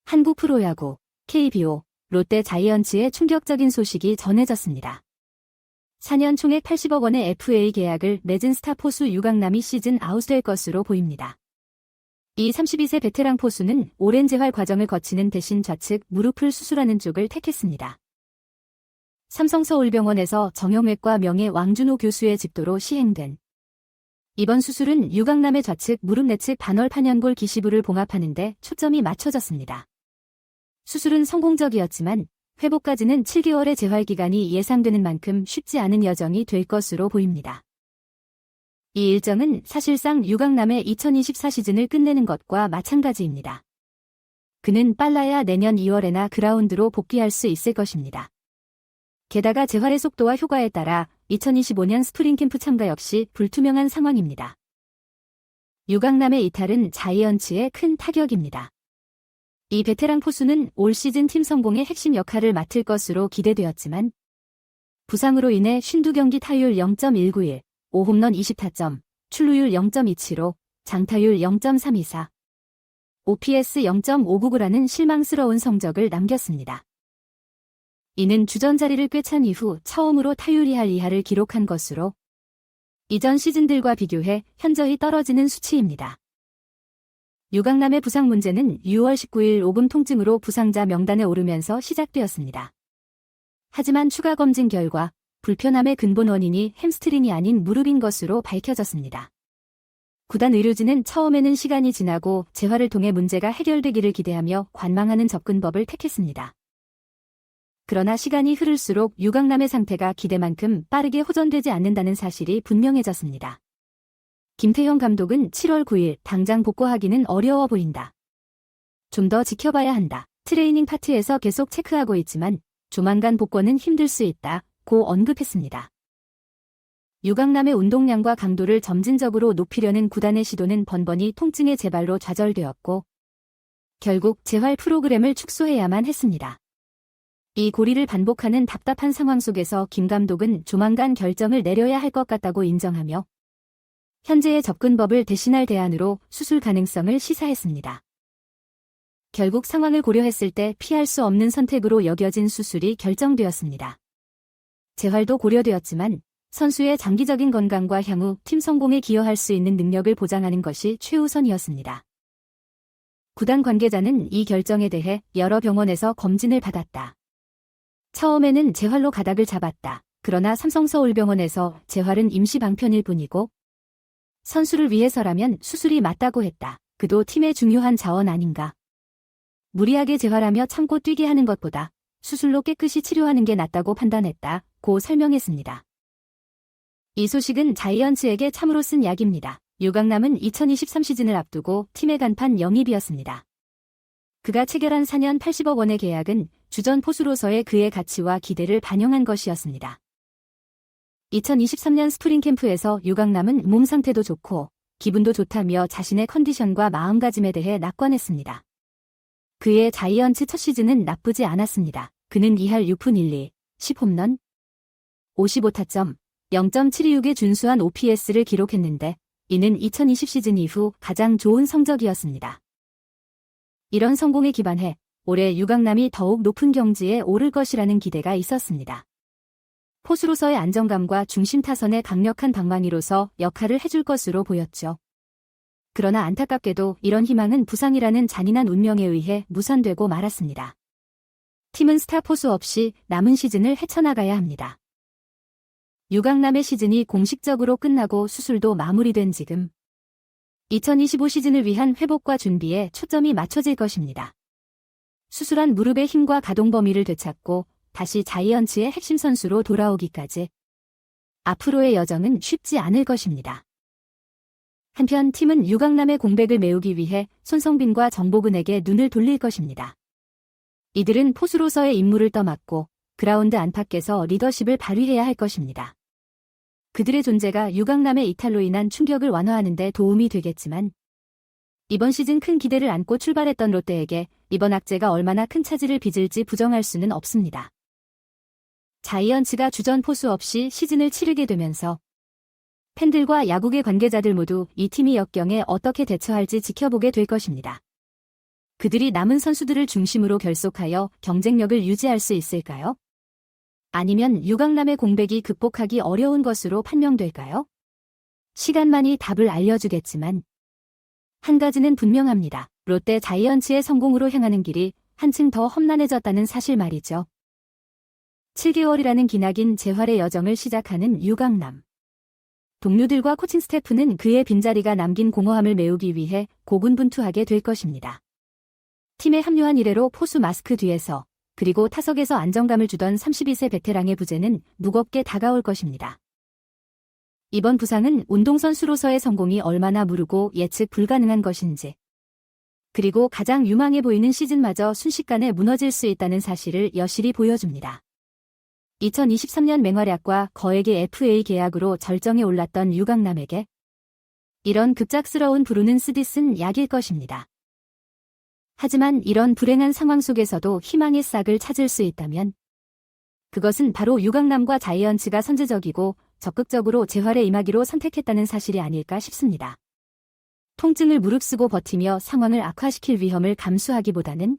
한국 프로야구, KBO, 롯데 자이언츠의 충격적인 소식이 전해졌습니다. 4년 총액 80억 원의 FA 계약을 맺은 스타 포수 유강남이 시즌 아웃될 것으로 보입니다. 이 32세 베테랑 포수는 오랜 재활 과정을 거치는 대신 좌측 무릎을 수술하는 쪽을 택했습니다. 삼성서울병원에서 정형외과 명예 왕준호 교수의 집도로 시행된 이번 수술은 유강남의 좌측 무릎 내측 반월 판연골 기시부를 봉합하는 데 초점이 맞춰졌습니다. 수술은 성공적이었지만 회복까지는 7개월의 재활 기간이 예상되는 만큼 쉽지 않은 여정이 될 것으로 보입니다. 이 일정은 사실상 유강남의 2024 시즌을 끝내는 것과 마찬가지입니다. 그는 빨라야 내년 2월에나 그라운드로 복귀할 수 있을 것입니다. 게다가 재활의 속도와 효과에 따라 2025년 스프링 캠프 참가 역시 불투명한 상황입니다. 유강남의 이탈은 자이언츠에 큰 타격입니다. 이 베테랑 포수는 올 시즌 팀 성공의 핵심 역할을 맡을 것으로 기대되었지만 부상으로 인해 52경기 타율 0.191, 5홈런 20타점, 출루율 0.275, 장타율 0.324, OPS 0.599라는 실망스러운 성적을 남겼습니다. 이는 주전 자리를 꿰찬 이후 처음으로 타율 2할 이하를 기록한 것으로 이전 시즌들과 비교해 현저히 떨어지는 수치입니다. 유강남의 부상 문제는 6월 19일 오금 통증으로 부상자 명단에 오르면서 시작되었습니다. 하지만 추가 검진 결과 불편함의 근본 원인이 햄스트링이 아닌 무릎인 것으로 밝혀졌습니다. 구단 의료진은 처음에는 시간이 지나고 재활을 통해 문제가 해결되기를 기대하며 관망하는 접근법을 택했습니다. 그러나 시간이 흐를수록 유강남의 상태가 기대만큼 빠르게 호전되지 않는다는 사실이 분명해졌습니다. 김태형 감독은 7월 9일 당장 복구하기는 어려워 보인다. 좀 더 지켜봐야 한다. 트레이닝 파트에서 계속 체크하고 있지만 조만간 복구는 힘들 수 있다. 고 언급했습니다. 유강남의 운동량과 강도를 점진적으로 높이려는 구단의 시도는 번번이 통증의 재발로 좌절되었고 결국 재활 프로그램을 축소해야만 했습니다. 이 고리를 반복하는 답답한 상황 속에서 김 감독은 조만간 결정을 내려야 할 것 같다고 인정하며 현재의 접근법을 대신할 대안으로 수술 가능성을 시사했습니다. 결국 상황을 고려했을 때 피할 수 없는 선택으로 여겨진 수술이 결정되었습니다. 재활도 고려되었지만 선수의 장기적인 건강과 향후 팀 성공에 기여할 수 있는 능력을 보장하는 것이 최우선이었습니다. 구단 관계자는 이 결정에 대해 여러 병원에서 검진을 받았다. 처음에는 재활로 가닥을 잡았다. 그러나 삼성서울병원에서 재활은 임시 방편일 뿐이고 선수를 위해서라면 수술이 맞다고 했다. 그도 팀의 중요한 자원 아닌가. 무리하게 재활하며 참고 뛰게 하는 것보다 수술로 깨끗이 치료하는 게 낫다고 판단했다. 고 설명했습니다. 이 소식은 자이언츠에게 참으로 쓴 약입니다. 유강남은 2023 시즌을 앞두고 팀의 간판 영입이었습니다. 그가 체결한 4년 80억 원의 계약은 주전 포수로서의 그의 가치와 기대를 반영한 것이었습니다. 2023년 스프링 캠프에서 유강남은 몸 상태도 좋고 기분도 좋다며 자신의 컨디션과 마음가짐에 대해 낙관했습니다. 그의 자이언츠 첫 시즌은 나쁘지 않았습니다. 그는 2할 6푼 1리, 10홈런, 55타점, 0.726의 준수한 OPS를 기록했는데 이는 2020 시즌 이후 가장 좋은 성적이었습니다. 이런 성공에 기반해 올해 유강남이 더욱 높은 경지에 오를 것이라는 기대가 있었습니다. 포수로서의 안정감과 중심 타선의 강력한 방망이로서 역할을 해줄 것으로 보였죠. 그러나 안타깝게도 이런 희망은 부상이라는 잔인한 운명에 의해 무산되고 말았습니다. 팀은 스타 포수 없이 남은 시즌을 헤쳐나가야 합니다. 유강남의 시즌이 공식적으로 끝나고 수술도 마무리된 지금 2025 시즌을 위한 회복과 준비에 초점이 맞춰질 것입니다. 수술한 무릎의 힘과 가동 범위를 되찾고 다시 자이언츠의 핵심 선수로 돌아오기까지 앞으로의 여정은 쉽지 않을 것입니다. 한편 팀은 유강남의 공백을 메우기 위해 손성빈과 정보근에게 눈을 돌릴 것입니다. 이들은 포수로서의 임무를 떠맡고 그라운드 안팎에서 리더십을 발휘해야 할 것입니다. 그들의 존재가 유강남의 이탈로 인한 충격을 완화하는 데 도움이 되겠지만 이번 시즌 큰 기대를 안고 출발했던 롯데에게 이번 악재가 얼마나 큰 차질을 빚을지 부정할 수는 없습니다. 자이언츠가 주전 포수 없이 시즌을 치르게 되면서 팬들과 야구계 관계자들 모두 이 팀이 역경에 어떻게 대처할지 지켜보게 될 것입니다. 그들이 남은 선수들을 중심으로 결속하여 경쟁력을 유지할 수 있을까요? 아니면 유강남의 공백이 극복하기 어려운 것으로 판명될까요? 시간만이 답을 알려주겠지만 한 가지는 분명합니다. 롯데 자이언츠의 성공으로 향하는 길이 한층 더 험난해졌다는 사실 말이죠. 7개월이라는 기나긴 재활의 여정을 시작하는 유강남. 동료들과 코칭 스태프는 그의 빈자리가 남긴 공허함을 메우기 위해 고군분투하게 될 것입니다. 팀에 합류한 이래로 포수 마스크 뒤에서 그리고 타석에서 안정감을 주던 32세 베테랑의 부재는 무겁게 다가올 것입니다. 이번 부상은 운동선수로서의 성공이 얼마나 무르고 예측 불가능한 것인지, 그리고 가장 유망해 보이는 시즌마저 순식간에 무너질 수 있다는 사실을 여실히 보여줍니다. 2023년 맹활약과 거액의 FA 계약으로 절정에 올랐던 유강남에게 이런 급작스러운 불운은 쓰디쓴 약일 것입니다. 하지만 이런 불행한 상황 속에서도 희망의 싹을 찾을 수 있다면 그것은 바로 유강남과 자이언츠가 선제적이고 적극적으로 재활에 임하기로 선택했다는 사실이 아닐까 싶습니다. 통증을 무릅쓰고 버티며 상황을 악화시킬 위험을 감수하기보다는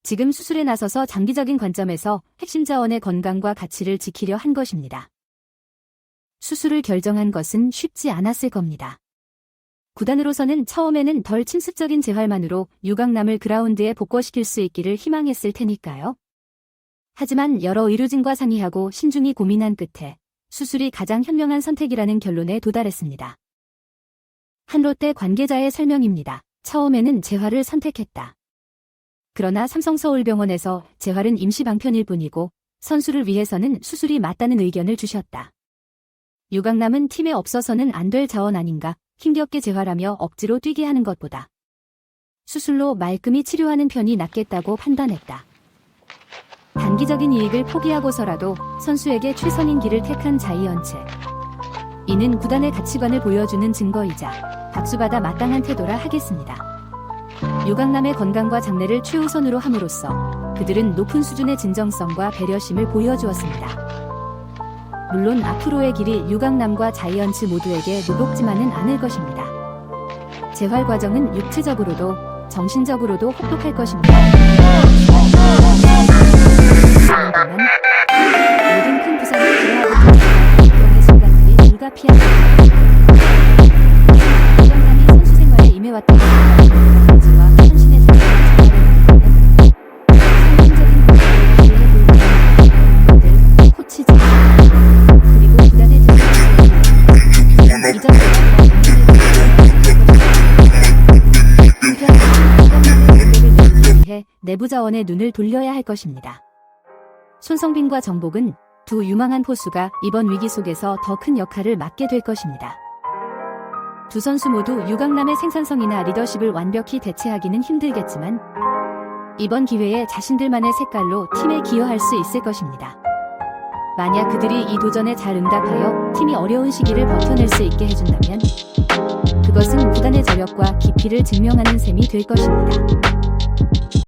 지금 수술에 나서서 장기적인 관점에서 핵심 자원의 건강과 가치를 지키려 한 것입니다. 수술을 결정한 것은 쉽지 않았을 겁니다. 구단으로서는 처음에는 덜 침습적인 재활만으로 유강남을 그라운드에 복귀시킬 수 있기를 희망했을 테니까요. 하지만 여러 의료진과 상의하고 신중히 고민한 끝에 수술이 가장 현명한 선택이라는 결론에 도달했습니다. 한 롯데 관계자의 설명입니다. 처음에는 재활을 선택했다. 그러나 삼성서울병원에서 재활은 임시 방편일 뿐이고 선수를 위해서는 수술이 맞다는 의견을 주셨다. 유강남은 팀에 없어서는 안 될 자원 아닌가, 힘겹게 재활하며 억지로 뛰게 하는 것보다 수술로 말끔히 치료하는 편이 낫겠다고 판단했다. 단기적인 이익을 포기하고서라도 선수에게 최선인 길을 택한 자이언츠. 이는 구단의 가치관을 보여주는 증거이자 박수받아 마땅한 태도라 하겠습니다. 유강남의 건강과 장래를 최우선으로 함으로써 그들은 높은 수준의 진정성과 배려심을 보여주었습니다. 물론 앞으로의 길이 유강남과 자이언츠 모두에게 무겁지만은 않을 것입니다. 재활 과정은 육체적으로도 정신적으로도 혹독할 것입니다. 모든 큰 부상을 제외하고 이동의 순간들이 불가피합니다. 유강남이 선수 생활에 임해왔던 가치와 헌신의 삶을 상징적인 공헌을 코치진 그리고 구단의 위해 내부 자원에 눈을 돌려야 할 것입니다. 손성빈과 정복은 두 유망한 포수가 이번 위기 속에서 더 큰 역할을 맡게 될 것입니다. 두 선수 모두 유강남의 생산성이나 리더십을 완벽히 대체하기는 힘들겠지만 이번 기회에 자신들만의 색깔로 팀에 기여할 수 있을 것입니다. 만약 그들이 이 도전에 잘 응답하여 팀이 어려운 시기를 버텨낼 수 있게 해준다면 그것은 구단의 저력과 깊이를 증명하는 셈이 될 것입니다.